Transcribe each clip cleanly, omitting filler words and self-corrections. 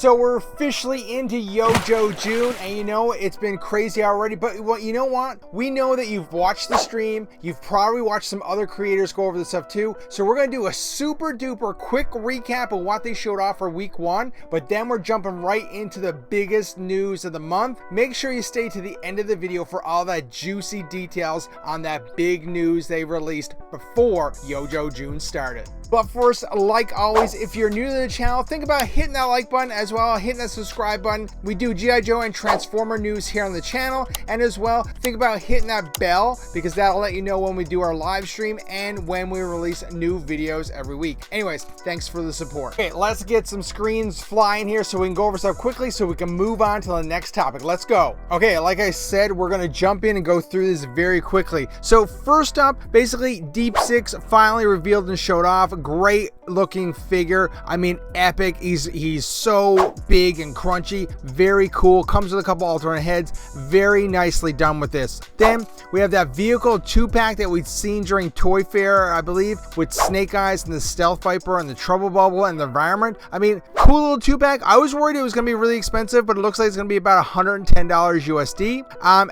So we're officially into YoJo June, and you know, it's been crazy already, but well, you know what? We know that you've watched the stream, you've probably watched some other creators go over this stuff too, so we're gonna do a super duper quick recap of what they showed off for week 1, but then we're jumping right into the biggest news of the month. Make sure you stay to the end of the video for all that juicy details on that big news they released before YoJo June started. But first, like always, if you're new to the channel, think about hitting that like button as well, hitting that subscribe button. We do G.I. Joe and Transformer news here on the channel, and as well, think about hitting that bell because that'll let you know when we do our live stream and when we release new videos every week. Anyways, thanks for the support. Okay, let's get some screens flying here so we can go over stuff quickly so we can move on to the next topic. Let's go. Okay, like I said, we're gonna jump in and go through this very quickly. So first up, basically Deep Six finally revealed and showed off. Great looking figure. I mean, epic. He's so big and crunchy. Very cool. Comes with a couple alternate heads. Very nicely done with this. Then we have that vehicle 2-pack that we'd seen during Toy Fair, I believe, with Snake Eyes and the Stealth Viper and the Trouble Bubble and the environment. I mean, cool little 2-pack. I was worried it was going to be really expensive, but it looks like it's going to be about $110 USD.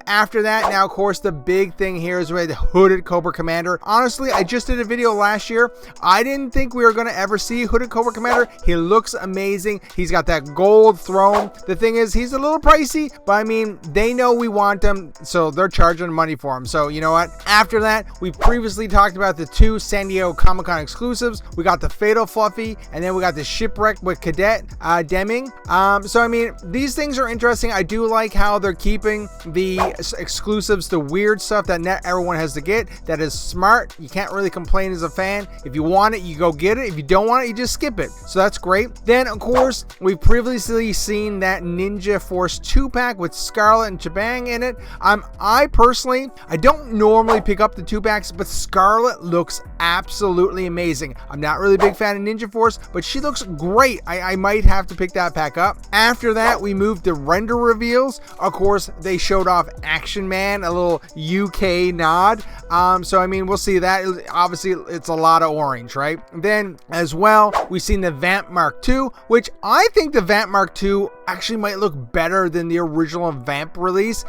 After that, now of course the big thing here is with Hooded Cobra Commander. Honestly, I just did a video last year. I didn't think we were going to ever see Hooded Cobra Commander. He looks amazing. He's got that gold throne. The thing is, he's a little pricey, but I mean, they know we want him, so they're charging money for him. So you know what? After that, we previously talked about the 2 San Diego Comic-Con exclusives. We got the Fatal Fluffy, and then we got the Shipwreck with Cadet Deming. So I mean, these things are interesting. I do like how they're keeping the exclusives, the weird stuff that not everyone has to get. That is smart. You can't really complain as a fan. If you want it, you go get it. If you don't want it, you just skip it. So that's great. Then of course, we've previously seen that Ninja Force 2-pack with Scarlet and Chebang in it. I personally, I don't normally pick up the 2-packs, but Scarlet looks absolutely amazing. I'm not really a big fan of Ninja Force, but she looks great. I might have to pick that pack up. After that, we moved to render reveals. Of course, they showed off Action Man, a little UK nod. So I mean, we'll see that. Obviously, it's a lot of orange, right? Then as well, we've seen the Vamp Mark II, which I think the Vamp Mark II actually might look better than the original Vamp release.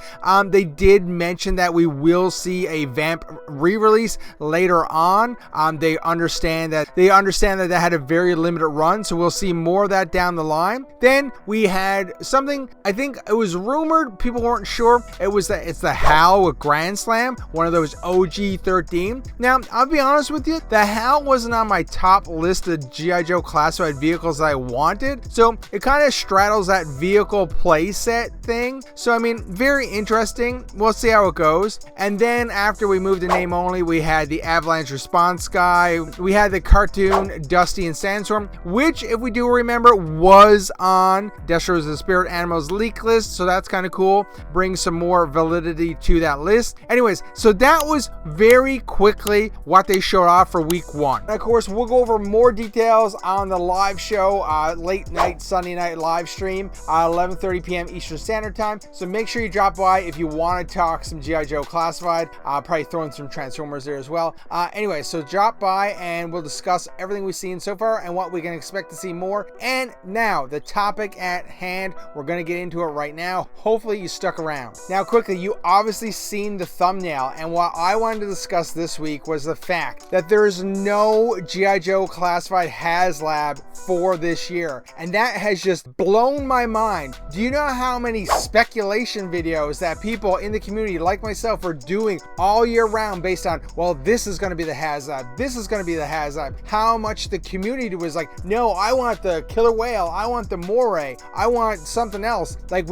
They did mention that we will see a Vamp re-release later on. They understand that that had a very limited run, so we'll see more of that down the line. Then we had something, I think it was rumored, people weren't sure. It's the HAL with Grand Slam, one of those OG 13. Now, I'll be honest with you, the HAL wasn't on my top list of G.I. Joe classified vehicles that I wanted, so it kind of straddles that vehicle playset thing. So I mean, very interesting. We'll see how it goes. And then after we moved to name only, we had the Avalanche Response guy. We had the cartoon Dusty and Sandstorm, which, if we do remember, was on Destro's the Spirit Animals leak list. So that's kind of cool. Brings some more validity to that list. Anyways, so that was very quickly what they showed off for week 1. And of course, we'll go over more details on the live show, late night Sunday night live stream, 11:30 p.m. Eastern Standard Time. So make sure you drop by if you want to talk some G.I. Joe classified. I'll probably throw in some Transformers there as well. Anyway, so drop by and we'll discuss everything we've seen so far and what we can expect to see more. And now the topic at hand, we're going to get into it right now. Hopefully you stuck around. Now quickly, you obviously seen the thumbnail, and what I wanted to discuss this week was the fact that there is no G.I. Joe classified Haslab for this year, and that has just blown my mind. Do you know how many speculation videos that people in the community like myself are doing all year round based on, well, this is going to be the Haslab, this is going to be the Haslab? How much the community was like, no, I want the killer whale, I want the moray, I want something else. Like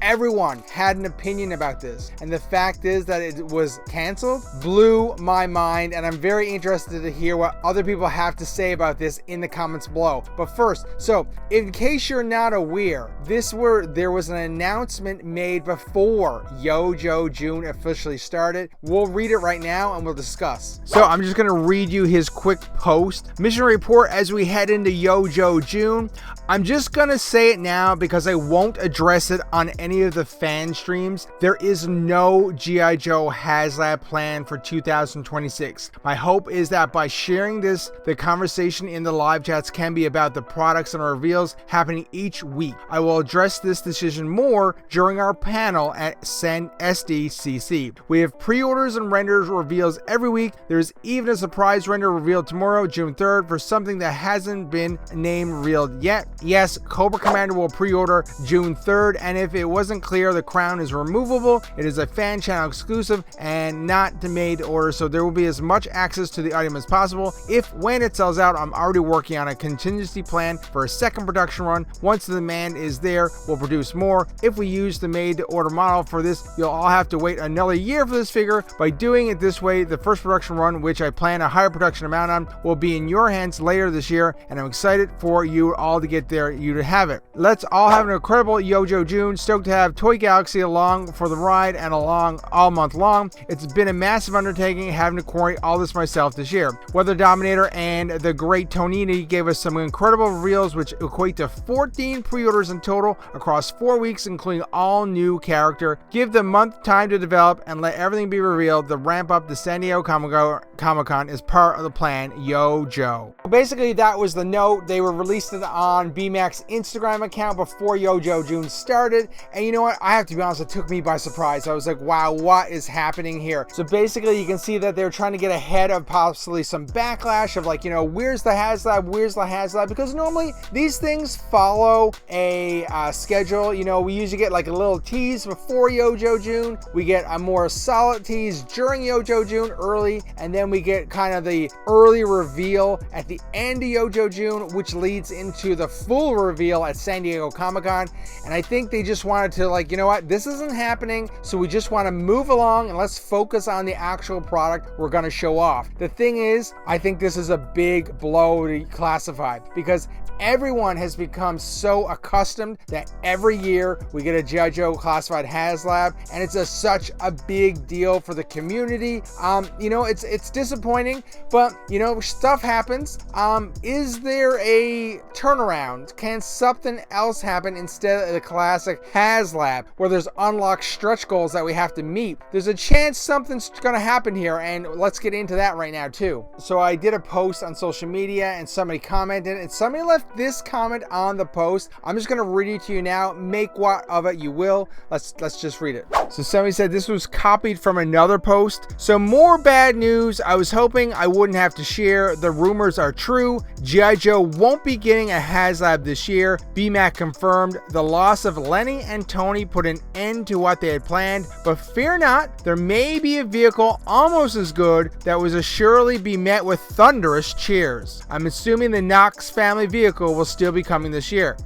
everyone had an opinion about this, and the fact is that it was canceled blew my mind, and I'm very interested to hear what other people have to say about this in the comments below. But first, so in case you're not aware, there was an announcement made before YoJo June officially started. We'll read it right now and we'll discuss. So I'm just going to read you his quick post. Mission report as we head into YoJo June. I'm just going to say it now because I won't address it on any of the fan streams. There is no G.I. Joe Haslab plan for 2026. My hope is that by sharing this, the conversation in the live chats can be about the products and reveals happening each week. I will address this decision more during our panel at SDCC. We have pre-orders and renders reveals every week. There's even a surprise render revealed tomorrow, June 3rd, for something that hasn't been name revealed yet. Yes, Cobra Commander will pre-order June 3rd, and if it wasn't clear, the crown is removable. It is a fan channel exclusive and not the made order, so there will be as much access to the item as possible. If when it sells out, I'm already working on a contingency plan for a second production run. Once the demand is there, we'll produce more. If we use the made to order model for this, you'll all have to wait another year for this figure. By doing it this way, the first production run, which I plan a higher production amount on, will be in your hands later this year, and I'm excited for you all to get there, you to have it. Let's all have an incredible YoJo June. Stoked to have Toy Galaxy along for the ride and along all month long. It's been a massive undertaking having to coordinate all this myself this year. Weather Dominator and the great Tonini gave us some incredible reveals, which equate to 14 pre-orders in total across 4 weeks, including all new character. Give the month time to develop and let everything be revealed. The ramp up to San Diego Comic-Con is part of the plan, YoJo. Basically, that was the note. They were released it on BMAC's Instagram account before YoJo June started, and you know what, I have to be honest, it took me by surprise. I was like, wow, what is happening here? So basically, you can see that they're trying to get ahead of possibly some backlash of like, you know, where's the Haslab? Because normally these things follow a schedule. You know, we usually get like a little tease before YoJo June, we get a more solid tease during YoJo June early, and then we get kind of the early reveal at the end of YoJo June, which leads into the full reveal at San Diego Comic-Con. And I think they just wanted to like, you know what, this isn't happening, so we just want to move along and let's focus on the actual product we're going to show off. The thing is, I think this is a big blow to Classified, because everyone has become so accustomed that every year we get a GIJOE Classified Haslab, and it's such a big deal for the community. You know, it's disappointing, but you know, stuff happens. Is there a turnaround? Can something else happen instead of the classic Haslab, where there's unlocked stretch goals that we have to meet? There's a chance something's gonna happen here, and let's get into that right now too. So I did a post on social media, and somebody commented, and somebody left this comment on the post. I'm just gonna read it to you now. Make what of it you will. Let's just read it. So somebody said this was copied from another post. So more bad news. I was hoping I wouldn't have to share. The rumors are true. G.I. Joe won't be getting a Haslab this year. BMAC confirmed. The loss of Lenny and Tony put an end to what they had planned, but fear not, there may be a vehicle almost as good that was assuredly be met with thunderous cheers. I'm assuming the Knox family vehicle will still be coming this year.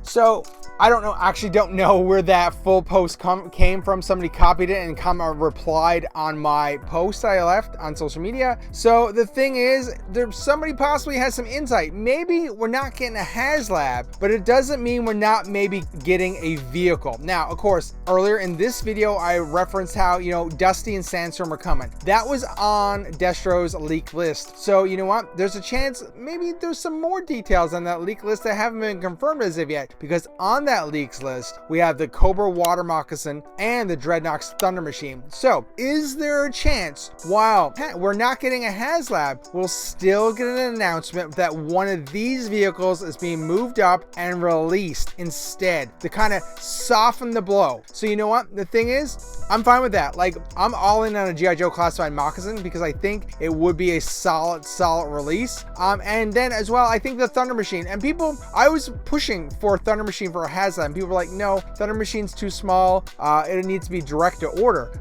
So I don't know, actually don't know where that full post came from. Somebody copied it and replied on my post I left on social media. So the thing is, somebody possibly has some insight. Maybe we're not getting a Haslab, but it doesn't mean we're not maybe getting a vehicle. Now, of course, earlier in this video, I referenced how, you know, Dusty and Sandstorm are coming. That was on Destro's leak list. So you know what? There's a chance maybe there's some more details on that leak list that haven't been confirmed as of yet, because on that leaks list, we have the Cobra Water Moccasin and the Dreadnoks Thunder Machine. So is there a chance, while we're not getting a Haslab, we'll still get an announcement that one of these vehicles is being moved up and released instead to kind of soften the blow? So you know what? The thing is, I'm fine with that. Like, I'm all in on a G.I. Joe Classified Moccasin because I think it would be a solid release. And then as well, I think the Thunder Machine, and people, I was pushing for Thunder Machine for a Haslab, and people were like, no, Thunder Machine's too small. It needs to be direct to order.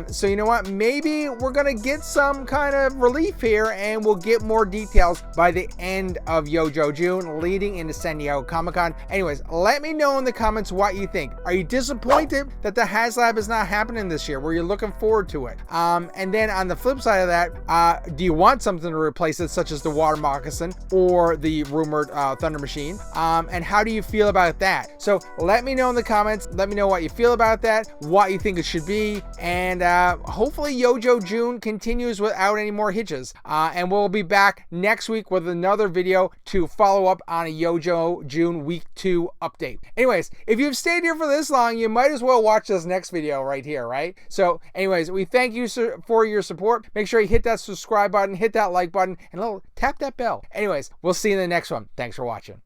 So you know what? Maybe we're gonna get some kind of relief here, and we'll get more details by the end of YoJo June, leading into San Diego Comic-Con. Anyways, let me know in the comments what you think. Are you disappointed that the Haslab is not happening this year? Were you looking forward to it? And then on the flip side of that, do you want something to replace it, such as the Water Moccasin or the rumored Thunder Machine? And how do you feel about that? So let me know in the comments. Let me know what you feel about that, what you think it should be, and hopefully YoJo June continues without any more hitches. And we'll be back next week with another video to follow up on a YoJo June week 2 update. Anyways, if you've stayed here for this long, you might as well watch this next video right here, right? So anyways, we thank you for your support. Make sure you hit that subscribe button, hit that like button, and tap that bell. Anyways, we'll see you in the next one. Thanks for watching.